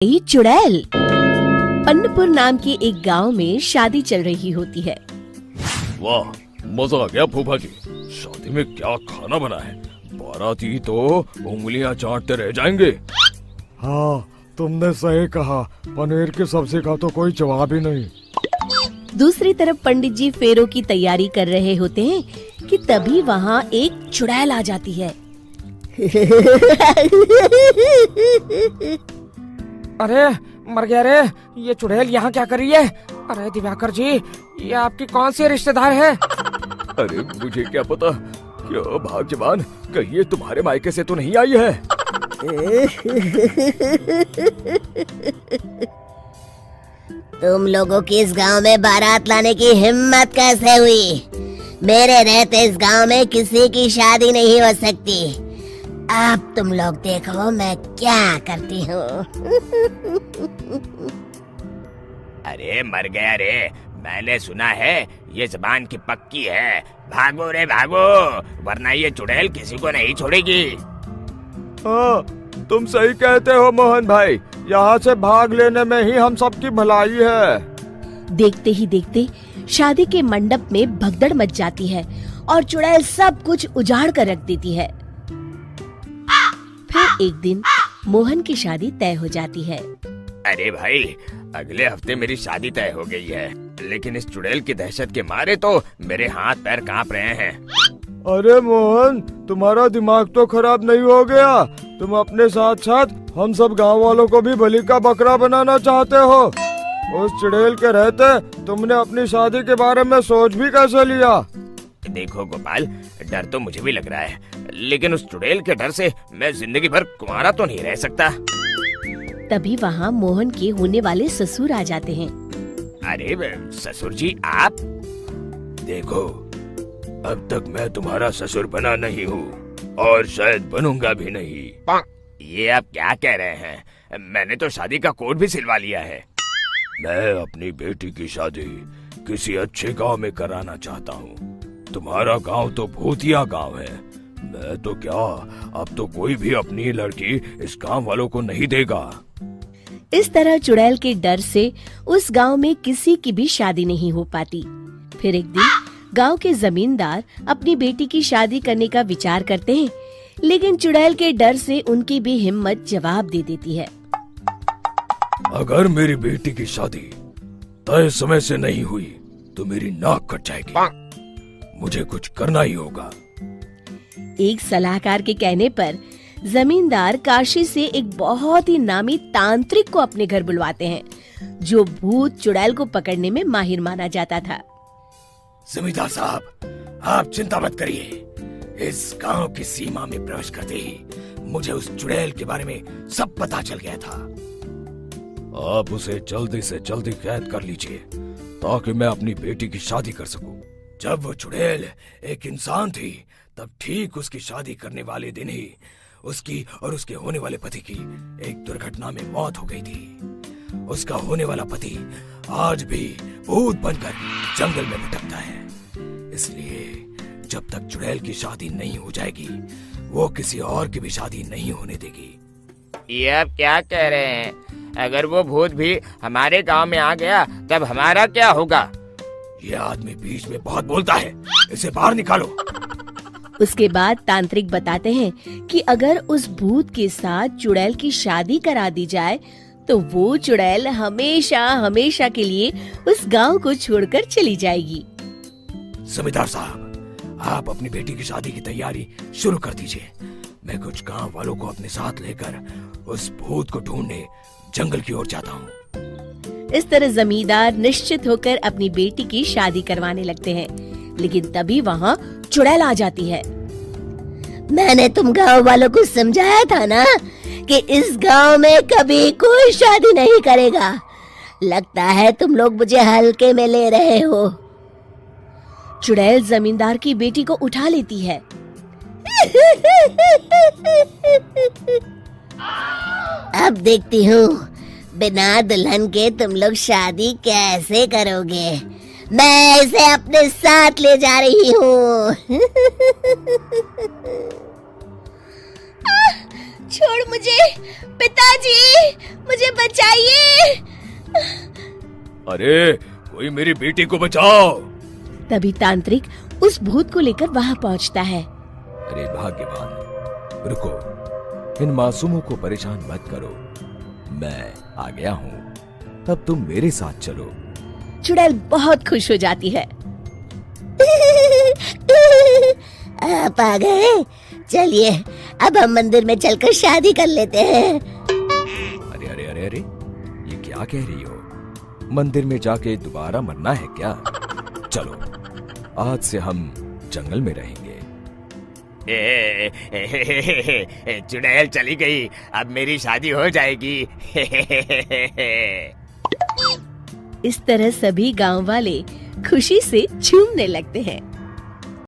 चुड़ैल। पन्नपुर नाम के एक गांव में शादी चल रही होती है। वाह, मजा आ गया फूफा जी। शादी में क्या खाना बना है, बाराती तो उंगलियां चाटते रह जाएंगे। हाँ, तुमने सही कहा। पनीर की सब्जी का तो कोई जवाब ही नहीं। दूसरी तरफ पंडित जी फेरों की तैयारी कर रहे होते हैं कि तभी वहाँ एक चुड़ैल आ जाती है। अरे मर गया रे, ये चुड़ैल यहाँ क्या कर रही है? अरे दिवाकर जी, ये आपकी कौन सी रिश्तेदार है? अरे मुझे क्या पता, क्या भाग्यवान, कहीं ये तुम्हारे मायके से तो नहीं आई है। तुम लोगों की इस गांव में बारात लाने की हिम्मत कैसे हुई? मेरे रहते इस गांव में किसी की शादी नहीं हो सकती। अब तुम लोग देखो मैं क्या करती हूँ। अरे मर गया रे, मैंने सुना है ये जबान की पक्की है। भागो रे भागो, वरना ये चुड़ैल किसी को नहीं छोड़ेगी। हाँ, तुम सही कहते हो मोहन भाई। यहाँ से भाग लेने में ही हम सबकी भलाई है। देखते ही देखते शादी के मंडप में भगदड़ मच जाती है और चुड़ैल सब कुछ उजाड़ कर रख देती है। फिर एक दिन मोहन की शादी तय हो जाती है। अरे भाई, अगले हफ्ते मेरी शादी तय हो गई है, लेकिन इस चुड़ैल की दहशत के मारे तो मेरे हाथ पैर कांप रहे हैं। अरे मोहन, तुम्हारा दिमाग तो खराब नहीं हो गया? तुम अपने साथ साथ हम सब गांव वालों को भी बलि का बकरा बनाना चाहते हो? उस चुड़ैल के रहते तुमने अपनी शादी के बारे में सोच भी कैसे लिया? देखो गोपाल, डर तो मुझे भी लग रहा है, लेकिन उस चुड़ैल के डर से मैं जिंदगी भर कुंवारा तो नहीं रह सकता। तभी वहाँ मोहन के होने वाले ससुर आ जाते हैं। अरे ससुर जी, आप देखो, अब तक मैं तुम्हारा ससुर बना नहीं हूँ और शायद बनूंगा भी नहीं। ये आप क्या कह रहे हैं? मैंने तो शादी का कोड भी सिलवा लिया है। मैं अपनी बेटी की शादी किसी अच्छे गांव में कराना चाहता हूँ। तुम्हारा गांव तो भूतिया गांव है। मैं तो क्या, अब तो कोई भी अपनी लड़की इस गांव वालों को नहीं देगा। इस तरह चुड़ैल के डर से उस गांव में किसी की भी शादी नहीं हो पाती। फिर एक दिन गांव के जमींदार अपनी बेटी की शादी करने का विचार करते हैं, लेकिन चुड़ैल के डर से उनकी भी हिम्मत जवाब दे देती है। अगर मेरी बेटी की शादी तय समय से नहीं हुई तो मेरी नाक कट जाएगी। मुझे कुछ करना ही होगा। एक सलाहकार के कहने पर जमींदार काशी से एक बहुत ही नामी तांत्रिक को अपने घर बुलवाते हैं, जो भूत चुड़ैल को पकड़ने में माहिर माना जाता था। जमींदार साहब, आप चिंता मत करिए। इस गांव की सीमा में प्रवेश करते ही मुझे उस चुड़ैल के बारे में सब पता चल गया था। आप उसे जल्दी से जल्दी कैद कर लीजिए ताकि मैं अपनी बेटी की शादी कर सकूं। जब वो चुड़ैल एक इंसान थी, तब ठीक उसकी शादी करने वाले दिन ही उसकी और उसके होने वाले पति की एक दुर्घटना में मौत हो गई थी। उसका होने वाला पति आज भी भूत बनकर जंगल में भटकता है। इसलिए जब तक चुड़ैल की शादी नहीं हो जाएगी, वो किसी और की भी शादी नहीं होने देगी। ये आप क्या कह रहे हैं? अगर वो भूत भी हमारे गांव में आ गया तब हमारा क्या होगा? ये आदमी बीच में बहुत बोलता है, इसे बाहर निकालो। उसके बाद तांत्रिक बताते हैं कि अगर उस भूत के साथ चुड़ैल की शादी करा दी जाए तो वो चुड़ैल हमेशा हमेशा के लिए उस गांव को छोड़कर चली जाएगी। जमींदार साहब, आप अपनी बेटी की शादी की तैयारी शुरू कर दीजिए। मैं कुछ गांव वालों को अपने साथ लेकर उस भूत को ढूंढने जंगल की ओर जाता हूँ। इस तरह जमींदार निश्चित होकर अपनी बेटी की शादी करवाने लगते हैं, लेकिन तभी वहाँ चुड़ैल आ जाती है। मैंने तुम गांव वालों को समझाया था ना कि इस गांव में कभी कोई शादी नहीं करेगा। लगता है तुम लोग मुझे हल्के में ले रहे हो। चुड़ैल जमींदार की बेटी को उठा लेती है। अब देखती हूँ बिना दुल्हन के तुम लोग शादी कैसे करोगे। मैं इसे अपने साथ ले जा रही हूँ। छोड़ मुझे, पिताजी, मुझे बचाइए। अरे कोई मेरी बेटी को बचाओ। तभी तांत्रिक उस भूत को लेकर वहां पहुंचता है। अरे भाग्यवान, रुको, इन मासूमों को परेशान मत करो, मैं आ गया हूँ, तब तुम मेरे साथ चलो। चुड़ैल बहुत खुश हो जाती है। आप आ गए, चलिए अब हम मंदिर में चलकर शादी कर लेते हैं। अरे अरे अरे अरे, ये क्या कह रही हो? मंदिर में जाके दोबारा मरना है क्या? चलो, आज से हम जंगल में रहेंगे। चुड़ैल चली गई, अब मेरी शादी हो जाएगी। इस तरह सभी गांव वाले खुशी से झूमने लगते हैं।